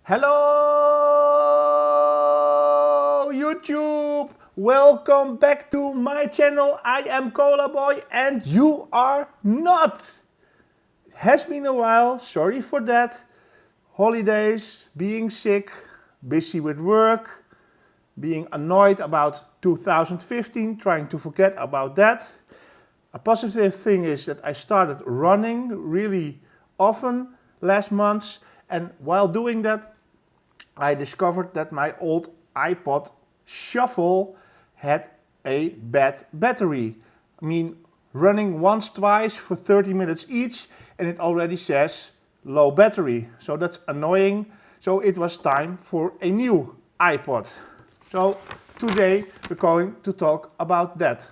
Hello YouTube! Welcome back to my channel. I am Cola Boy and you are not. It has been a while, sorry for that. Holidays, being sick, busy with work, being annoyed about 2015, trying to forget about that. A positive thing is that I started running really often last month, and while doing that I discovered that my old iPod Shuffle had a bad battery. I mean, running once, twice for 30 minutes each, and it already says low battery. So that's annoying. So it was time for a new iPod. So today we're going to talk about that.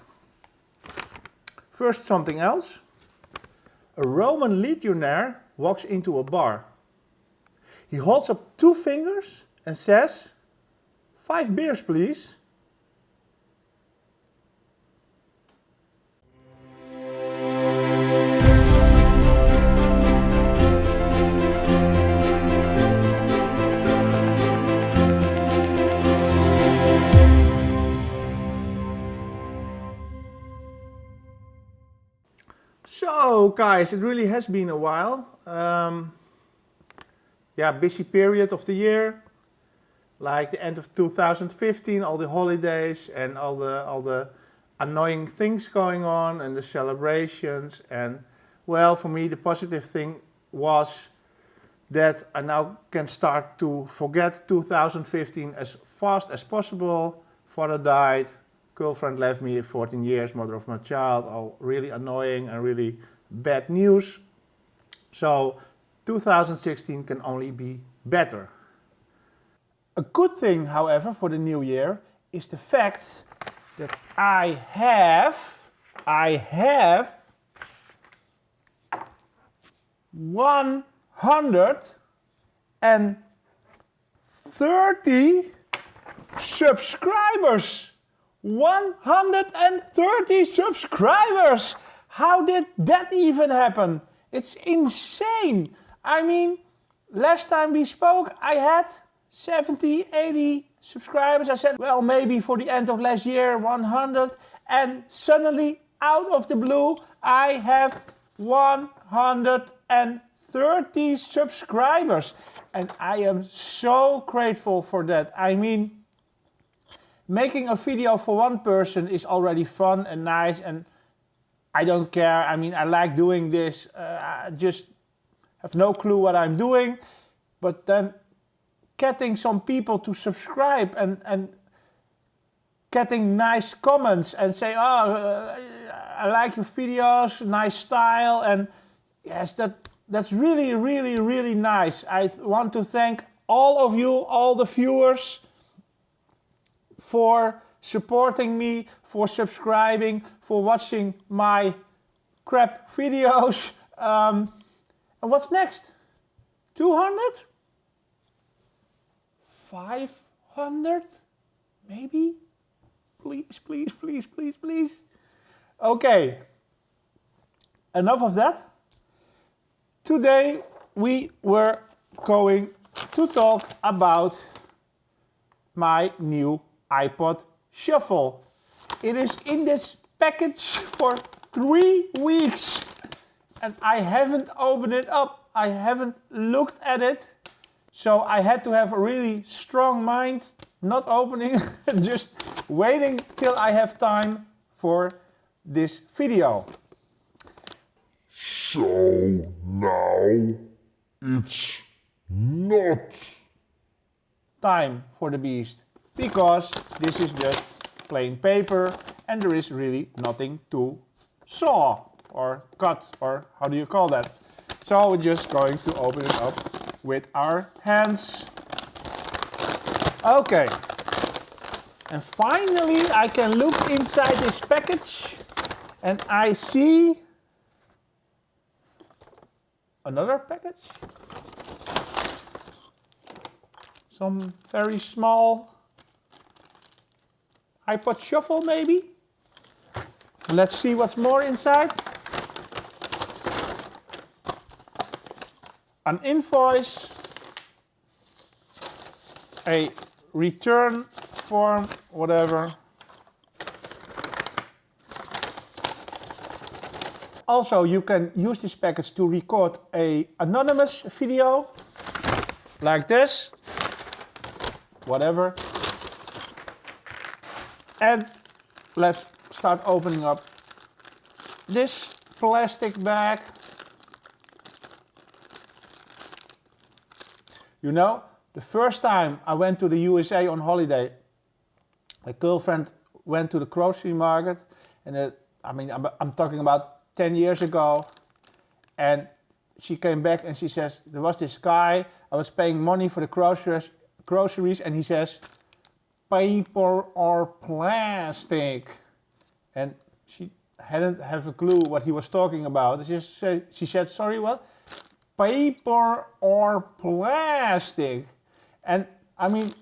First, something else. A Roman legionnaire walks into a bar. He holds up 2 fingers and says, 5 beers please. So guys, it really has been a while. Busy period of the year, like the end of 2015, all the holidays and all the annoying things going on and the celebrations. And well, for me the positive thing was that I now can start to forget 2015 as fast as possible. Father died, girlfriend left me 14 years, mother of my child, all really annoying and really bad news. So 2016 can only be better. A good thing, however, for the new year is the fact that I have 130 subscribers. 130 subscribers! How did that even happen? It's insane! I mean, last time we spoke I had 70, 80 subscribers. I said, well, maybe for the end of last year 100, and suddenly out of the blue I have 130 subscribers, and I am so grateful for that. I mean, making a video for one person is already fun and nice, and I don't care. I mean, I like doing this. I just have no clue what I'm doing. But then getting some people to subscribe and getting nice comments and say, I like your videos, nice style. And yes, that's really, really, really nice. I want to thank all of you, all the viewers, for supporting me, for subscribing, for watching my crap videos. And what's next? 200? 500? Maybe? Please, please, please, please, please. Okay, enough of that. Today we were going to talk about my new iPod Shuffle. It is in this package for 3 weeks and I haven't opened it up. I haven't looked at it. So I had to have a really strong mind, not opening, just waiting till I have time for this video. So now it's not time for the beast, because this is just plain paper and there is really nothing to saw or cut, or how do you call that? So we're just going to open it up with our hands. Okay, and finally I can look inside this package and I see another package. Some very small iPod Shuffle maybe. Let's see what's more inside. An invoice, a return form, whatever. Also, you can use this package to record an anonymous video, like this, whatever. And let's start opening up this plastic bag. You know, the first time I went to the USA on holiday, my girlfriend went to the grocery market, and I'm talking about 10 years ago, and she came back and she says, there was this guy, I was paying money for the groceries, and he says, paper or plastic? And she hadn't have a clue what he was talking about. She said, sorry, what? Paper or plastic? And I mean,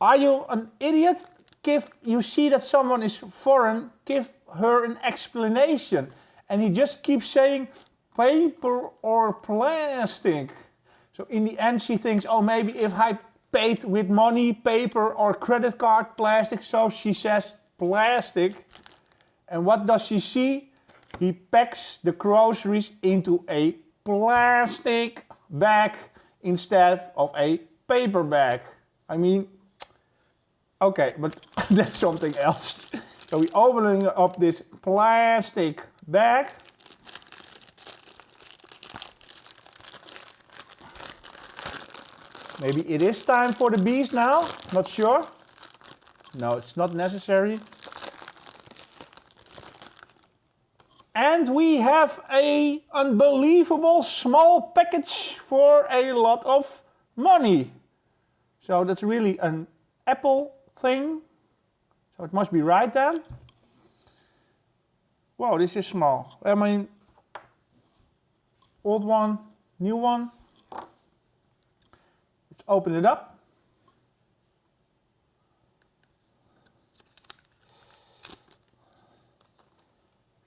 are you an idiot? If you see that someone is foreign, give her an explanation. And he just keeps saying paper or plastic. So in the end she thinks, oh, maybe if I paid with money, paper or credit card, plastic. So she says plastic. And what does she see? He packs the groceries into a plastic bag instead of a paper bag. I mean, okay, but that's something else. So we're opening up this plastic bag. Maybe it is time for the bees now, not sure. No, it's not necessary. And we have an unbelievable small package for a lot of money. So that's really an Apple thing. So it must be right then. Wow, this is small. I mean, old one, new one. Let's open it up.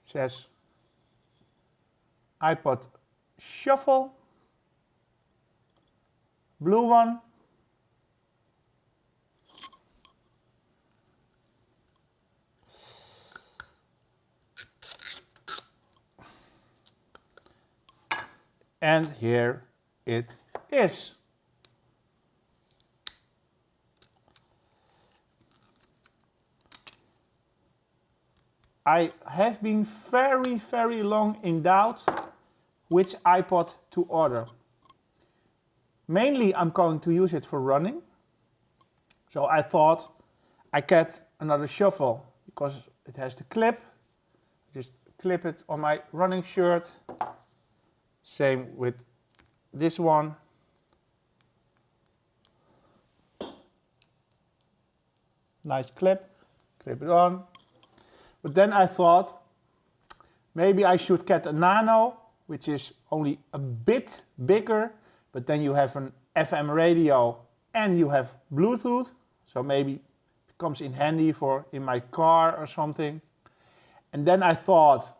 It says iPod Shuffle, blue one. And here it is. I have been very, very long in doubt which iPod to order. Mainly I'm going to use it for running. So I thought I get another shuffle because it has the clip. Just clip it on my running shirt. Same with this one. Nice clip. Clip it on. But then I thought maybe I should get a Nano, which is only a bit bigger, but then you have an FM radio and you have Bluetooth. So maybe it comes in handy for in my car or something. And then I thought,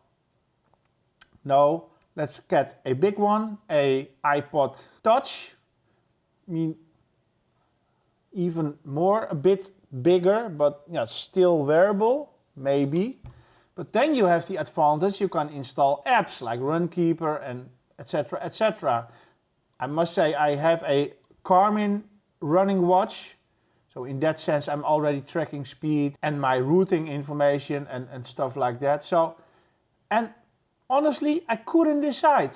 no, let's get a big one, a iPod Touch. I mean, even more, a bit bigger, but yeah, still wearable, maybe. But then you have the advantage, you can install apps like Runkeeper and etc, etc. I must say I have a Garmin running watch. So in that sense, I'm already tracking speed and my routing information and stuff like that. So, and honestly, I couldn't decide.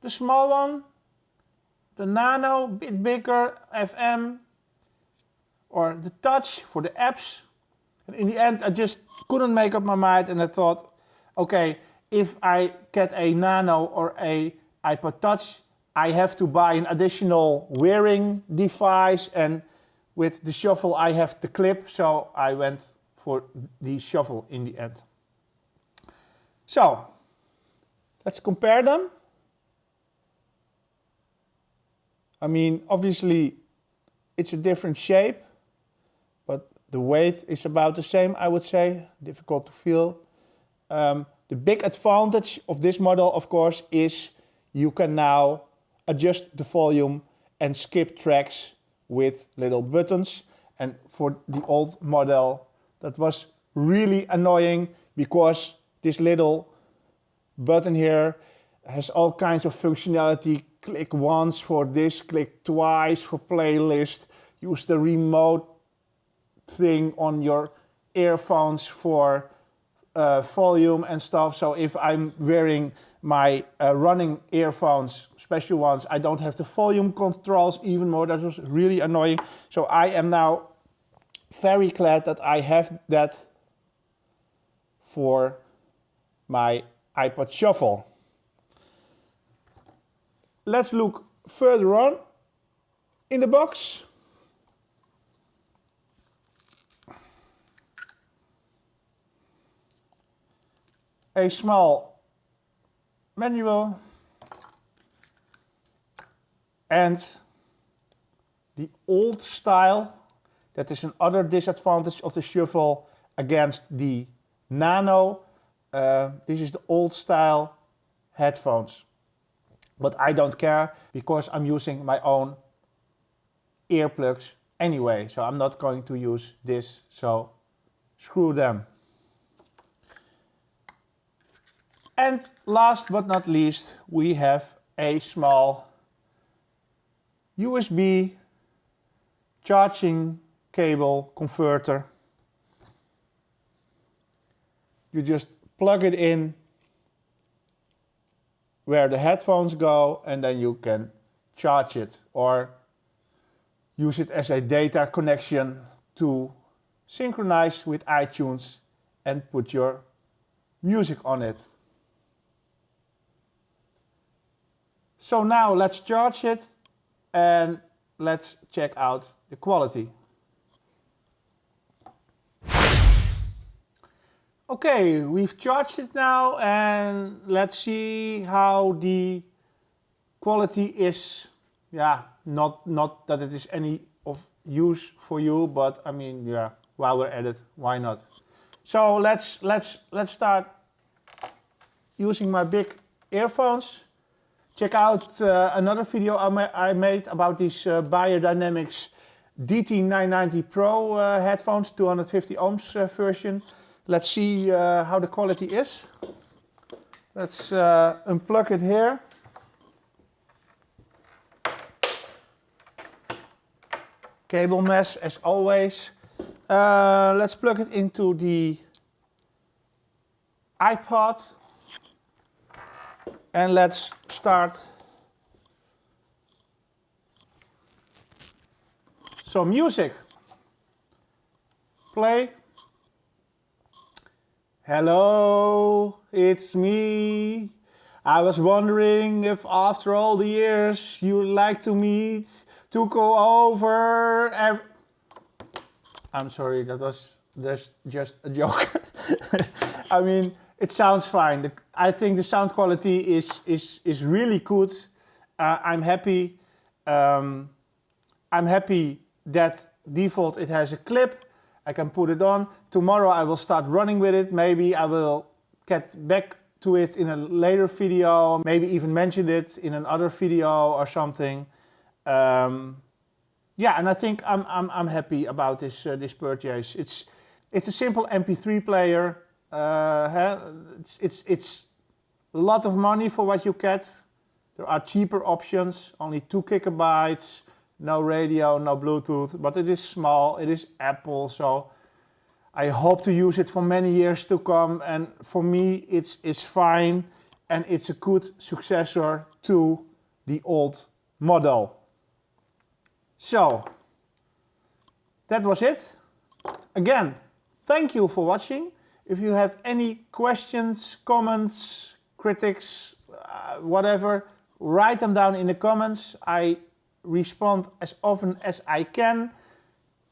The small one, the Nano, bit bigger, FM, or the Touch for the apps. And in the end, I just couldn't make up my mind, and I thought, okay, if I get a Nano or a iPod Touch, I have to buy an additional wearing device, and with the Shuffle I have the clip, so I went for the Shuffle in the end. So, let's compare them. I mean, obviously, it's a different shape, but the weight is about the same, I would say. Difficult to feel. The big advantage of this model, of course, is you can now adjust the volume and skip tracks with little buttons. And for the old model, that was really annoying because this little button here has all kinds of functionality. Click once for this, click twice for playlist, use the remote thing on your earphones for volume and stuff. So if I'm wearing my running earphones, special ones, I don't have the volume controls even more. That was really annoying. So I am now very glad that I have that for my iPod Shuffle. Let's look further on in the box. A small manual and the old style. That is another disadvantage of the Shuffle against the Nano. This is the old style headphones. But I don't care because I'm using my own earplugs anyway. So I'm not going to use this. So screw them. And last but not least, we have a small USB charging cable converter. You just plug it in where the headphones go and then you can charge it or use it as a data connection to synchronize with iTunes and put your music on it. So now let's charge it and let's check out the quality. Okay, we've charged it now and let's see how the quality is. Yeah, not that it is any of use for you, but I mean, yeah, while we're at it, why not? So let's start using my big earphones. Check out another video I made about these Beyerdynamics DT990 Pro headphones, 250 ohms version. Let's see how the quality is. Let's unplug it here. Cable mess as always. Let's plug it into the iPod. And let's start some music. Play. Hello, it's me. I was wondering if after all the years you'd like to meet to go over I'm sorry, that's just a joke. I mean, it sounds fine. I think the sound quality is really good. I'm happy. I'm happy that default it has a clip. I can put it on. Tomorrow I will start running with it. Maybe I will get back to it in a later video. Maybe even mention it in another video or something. Yeah, and I think I'm happy about this purchase. It's a simple MP3 player. It's a lot of money for what you get. There are cheaper options, only 2 gigabytes, no radio, no Bluetooth, but it is small, it is Apple, so I hope to use it for many years to come, and for me it's fine, and it's a good successor to the old model. So, that was it. Again, thank you for watching. If you have any questions, comments, critics, whatever, write them down in the comments. I respond as often as I can.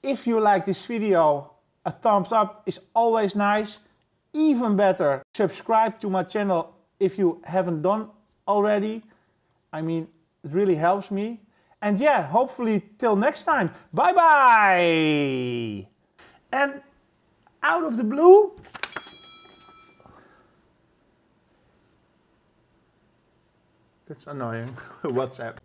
If you like this video, a thumbs up is always nice. Even better, subscribe to my channel if you haven't done already. I mean, it really helps me. And yeah, hopefully till next time. Bye bye! And out of the blue, that's annoying. WhatsApp.